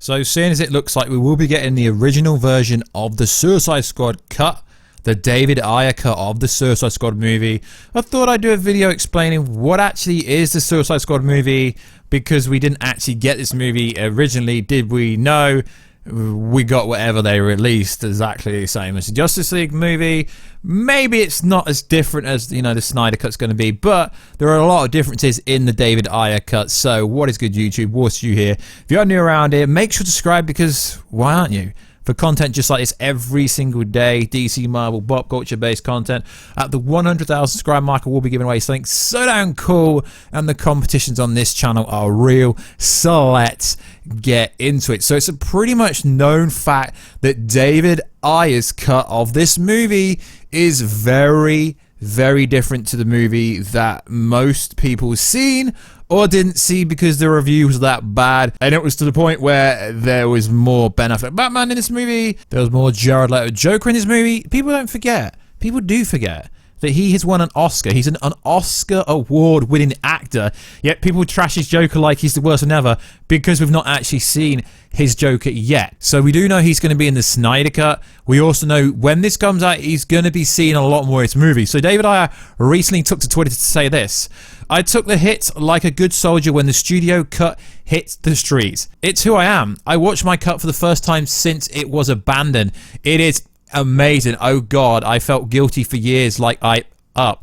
So seeing as it looks like we will be getting the original version of the Suicide Squad cut, the David Ayer cut of the Suicide Squad movie, I thought I'd do a video explaining what actually is the Suicide Squad movie, because we didn't actually get this movie originally, did we? No. We got whatever they released, exactly the same as the Justice League movie. Maybe it's not as different as, you know, the Snyder cut's going to be, but there are a lot of differences in the David Ayer cut. So what is good, YouTube? Warstu here. If you're new around here, make sure to subscribe, because why aren't you? For content just like this every single day, DC, Marvel, pop culture based content. At the 100,000 subscriber mark, we'll be giving away something so damn cool, and the competitions on this channel are real. So let's get into it. So it's a pretty much known fact that David Ayer's cut of this movie is very different to the movie that most people seen or didn't see, because the review was that bad, and it was to the point where there was more Ben Affleck Batman in this movie, there was more Jared Leto Joker in this movie. People don't forget, people do forget that he has won an Oscar. He's an Oscar award-winning actor, yet people trash his Joker like he's the worst one ever, because we've not actually seen his Joker yet. So we do know he's going to be in the Snyder cut. We also know when this comes out, he's going to be seeing a lot more of his movies. So David Ayer recently took to Twitter to say this: "I took the hit like a good soldier when the studio cut hits the streets. It's who I am. I watched my cut for the first time since it was abandoned. It is amazing. Oh god, I felt guilty for years, like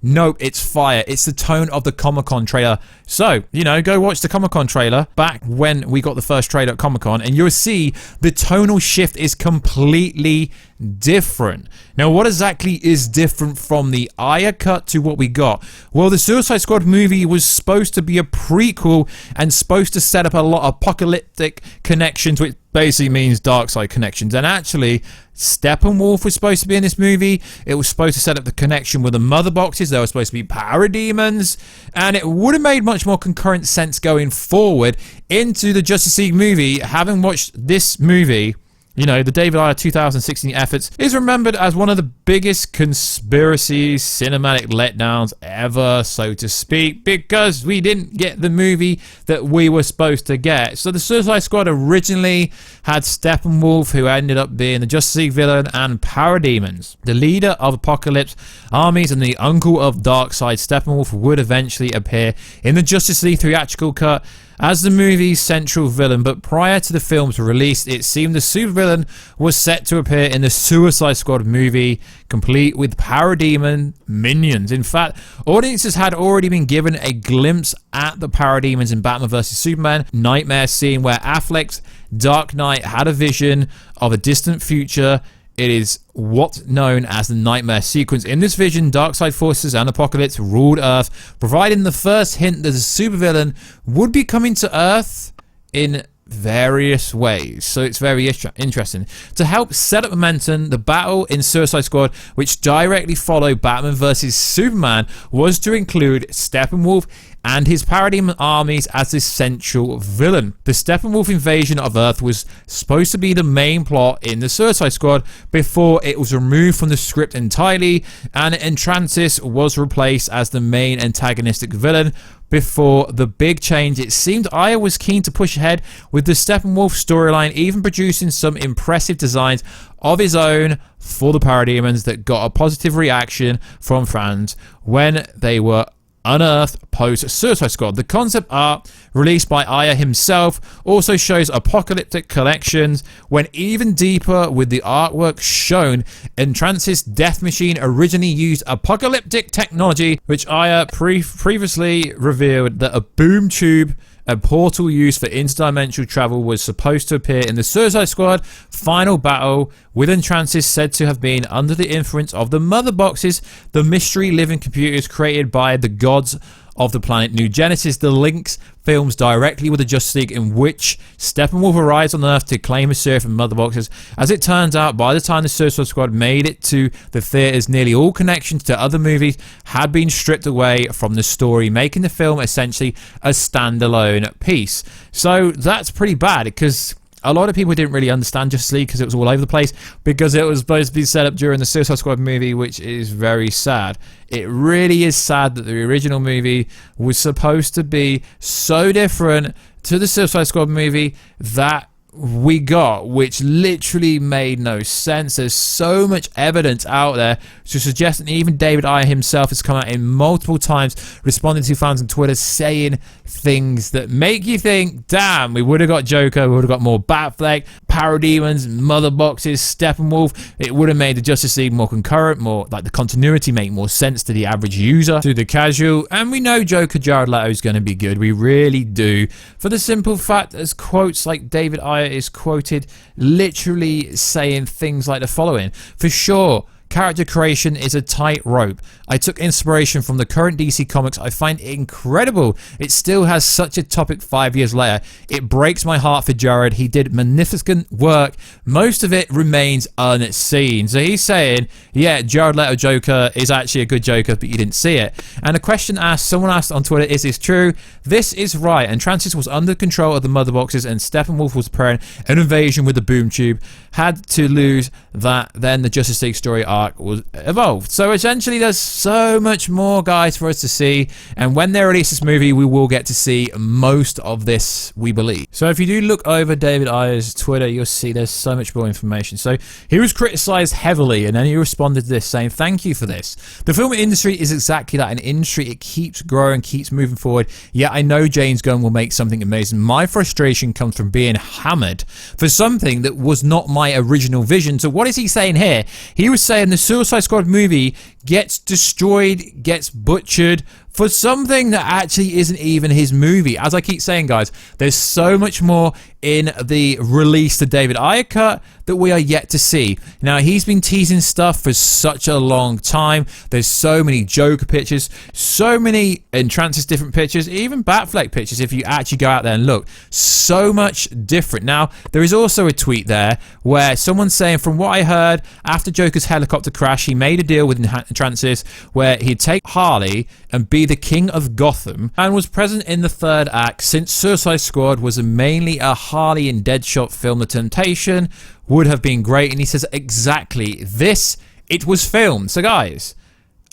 nope, it's fire. It's the tone of the Comic-Con trailer." So, you know, go watch the Comic-Con trailer back when we got the first trailer at Comic-Con, and you'll see the tonal shift is completely different. Now, what exactly is different from the Ayer cut to what we got? Well, the Suicide Squad movie was supposed to be a prequel and supposed to set up a lot of apocalyptic connections, which basically means dark side connections. And actually, Steppenwolf was supposed to be in this movie. It was supposed to set up the connection with the mother boxes. They were supposed to be parademons, and it would have made much more concurrent sense going forward into the Justice League movie. Having watched this movie, you know, the David Ayer 2016 efforts is remembered as one of the biggest conspiracy cinematic letdowns ever, so to speak, because we didn't get the movie that we were supposed to get. So the Suicide Squad originally had Steppenwolf, who ended up being the Justice League villain, and parademons. The leader of Apocalypse armies and the uncle of Darkseid, Steppenwolf, would eventually appear in the Justice League theatrical cut as the movie's central villain, but prior to the film's release, it seemed the supervillain was set to appear in the Suicide Squad movie, complete with parademon minions. In fact, audiences had already been given a glimpse at the parademons in Batman vs Superman nightmare scene, where Affleck's Dark Knight had a vision of a distant future. It is what's known as the nightmare sequence. In this vision, Darkseid forces and Apocalypse ruled Earth, providing the first hint that a supervillain would be coming to Earth in various ways. So it's very interesting. To help set up momentum, the battle in Suicide Squad, which directly followed Batman vs Superman, was to include Steppenwolf and his parademon armies as the central villain. The Steppenwolf invasion of Earth was supposed to be the main plot in the Suicide Squad before it was removed from the script entirely, and Entrantis was replaced as the main antagonistic villain. Before the big change, it seemed Ayer was keen to push ahead with the Steppenwolf storyline, even producing some impressive designs of his own for the parademons that got a positive reaction from fans when they were unearthed post Suicide Squad. The concept art released by Ayer himself also shows apocalyptic collections, went even deeper with the artwork shown. Entrantis Death Machine originally used apocalyptic technology, which Ayer previously revealed that a boom tube, a portal used for interdimensional travel, was supposed to appear in the Suicide Squad final battle, with Entrantis said to have been under the influence of the mother boxes, the mystery living computers created by the gods of the planet New Genesis. The links films directly with the Justice League, in which Steppenwolf arrives on Earth to claim a share from mother boxes. As it turns out, by the time the Suicide Squad made it to the theaters, nearly all connections to other movies had been stripped away from the story, making the film essentially a standalone piece. So that's pretty bad, because a lot of people didn't really understand Justice League because it was all over the place, because it was supposed to be set up during the Suicide Squad movie, which is very sad. It really is sad that the original movie was supposed to be so different to the Suicide Squad movie that we got, which literally made no sense. There's so much evidence out there to suggest, and even David Ayer himself has come out in multiple times responding to fans on Twitter saying things that make you think, damn, we would have got Joker, we would have got more Batfleck, Parademons, Mother Boxes, Steppenwolf. It would have made the Justice League more concurrent, more like the continuity make more sense to the average user, to the casual. And we know Joker Jared Leto is going to be good. We really do, for the simple fact as quotes like David Ayer is quoted literally saying things like the following: for sure, character creation is a tightrope. I took inspiration from the current DC comics. I find it incredible it still has such a topic 5 years later. It breaks my heart for Jared. He did magnificent work. Most of it remains unseen. So he's saying, yeah, Jared Leto Joker is actually a good Joker, but you didn't see it. And a question asked, someone asked on Twitter, is this true? This is right. And Francis was under control of the Mother Boxes, and Steppenwolf was preparing an invasion with the Boom Tube. Had to lose that, then the Justice League story arc was evolved. So essentially there's so much more, guys, for us to see, and when they release this movie we will get to see most of this, we believe. So if you do look over David Ayer's Twitter, you'll see there's so much more information. So he was criticized heavily, and then he responded to this saying, thank you for this. The film industry is exactly that, an industry. It keeps growing, keeps moving forward. Yeah, I know James Gunn will make something amazing. My frustration comes from being hammered for something that was not my original vision. So what is he saying here? He was saying the Suicide Squad movie gets destroyed, gets butchered for something that actually isn't even his movie. As I keep saying, guys, there's so much more in the release to David Ayer cut that we are yet to see. Now, he's been teasing stuff for such a long time. There's so many Joker pictures, so many Entrances different pictures, even Batfleck pictures if you actually go out there and look. So much different. Now, there is also a tweet there where someone's saying, from what I heard, after Joker's helicopter crash, he made a deal with Entrances where he'd take Harley and be the king of Gotham, and was present in the third act. Since Suicide Squad was mainly a Harley and Deadshot film, the temptation would have been great. And he says exactly this, it was filmed. So guys,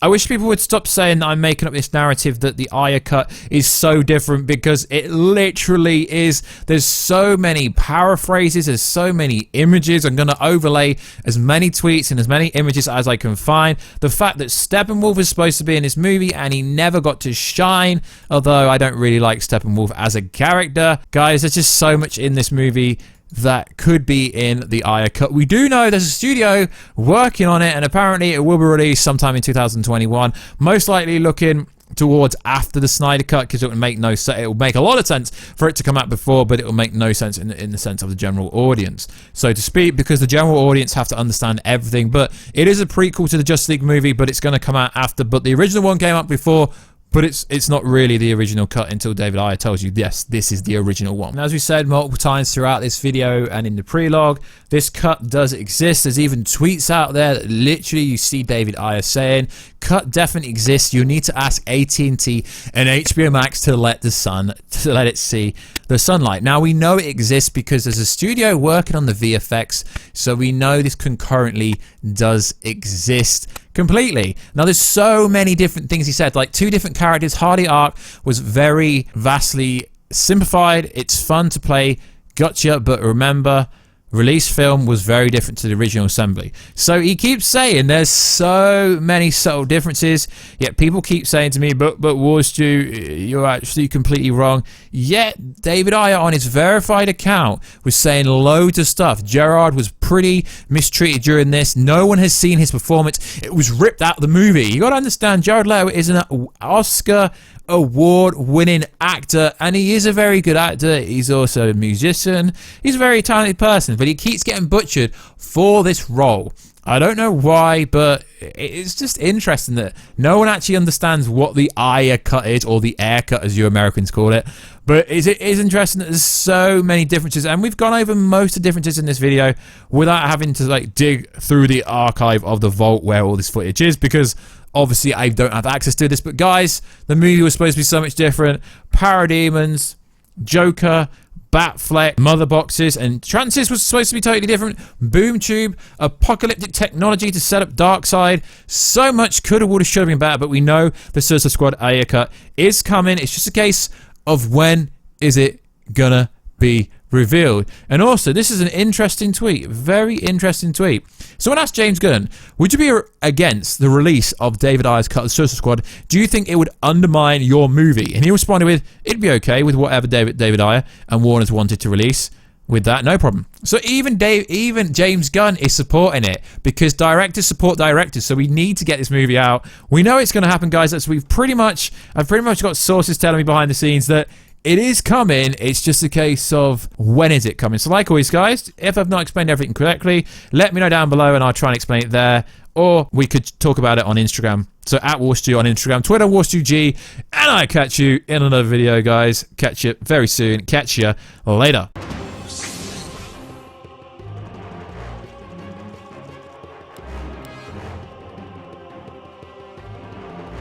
I wish people would stop saying that I'm making up this narrative that the Ayer cut is so different, because it literally is. There's so many paraphrases, there's so many images. I'm going to overlay as many tweets and as many images as I can find. The fact that Steppenwolf is supposed to be in this movie and he never got to shine, although I don't really like Steppenwolf as a character. Guys, there's just so much in this movie that could be in the Ayer cut. We do know there's a studio working on it, and apparently it will be released sometime in 2021, most likely looking towards after the Snyder cut, because it would make no sense. It would make a lot of sense for it to come out before, but it will make no sense in the sense of the general audience, so to speak, because the general audience have to understand everything. But it is a prequel to the Justice League movie, but it's going to come out after. But the original one came out before, but it's not really the original cut until David Ayer tells you, yes, this is the original one. And as we said multiple times throughout this video and in the prelogue, this cut does exist. There's even tweets out there that literally you see David Ayer saying, cut definitely exists. You need to ask AT&T and HBO Max to let it see the sunlight. Now, we know it exists because there's a studio working on the VFX, so we know this concurrently does exist completely. Now, there's so many different things he said, like 2 different characters. Hardy arc was very vastly simplified. It's fun to play, gotcha, but remember, release film was very different to the original assembly. So he keeps saying there's so many subtle differences, yet people keep saying to me, but Warstu, you're actually completely wrong. Yet David Ayer on his verified account was saying loads of stuff. Gerard was pretty mistreated during this. No one has seen his performance. It was ripped out of the movie. You gotta understand, Jared Leto is an Oscar award-winning actor, and he is a very good actor. He's also a musician. He's a very talented person, but he keeps getting butchered for this role. I don't know why, but it's just interesting that no one actually understands what the Ayer cut is, or the Ayer cut as you Americans call it. But it is interesting that there's so many differences, and we've gone over most of the differences in this video without having to like dig through the archive of the vault where all this footage is, because obviously I don't have access to this. But guys, the movie was supposed to be so much different. Parademons, Joker, Batfleck, Mother Boxes, and Transis was supposed to be totally different. Boom Tube, apocalyptic technology to set up Darkseid. So much could have, would have, should have been better, but we know the Suicide Squad Ayer cut is coming. It's just a case of when is it gonna be revealed. And also, this is an interesting tweet, very interesting tweet. Someone asked James Gunn, would you be against the release of David Ayer's cut of the Suicide Squad? Do you think it would undermine your movie? And he responded with, it'd be okay with whatever David Ayer and Warner's wanted to release. With that, no problem. So even James Gunn is supporting it, because directors support directors. So we need to get this movie out. We know it's going to happen, guys. I've pretty much got sources telling me behind the scenes that it is coming. It's just a case of when is it coming. So like always, guys, if I've not explained everything correctly, let me know down below and I'll try and explain it there. Or we could talk about it on Instagram. So at Warstu on Instagram, Twitter, WarstuG. And I catch you in another video, guys. Catch you very soon. Catch you later.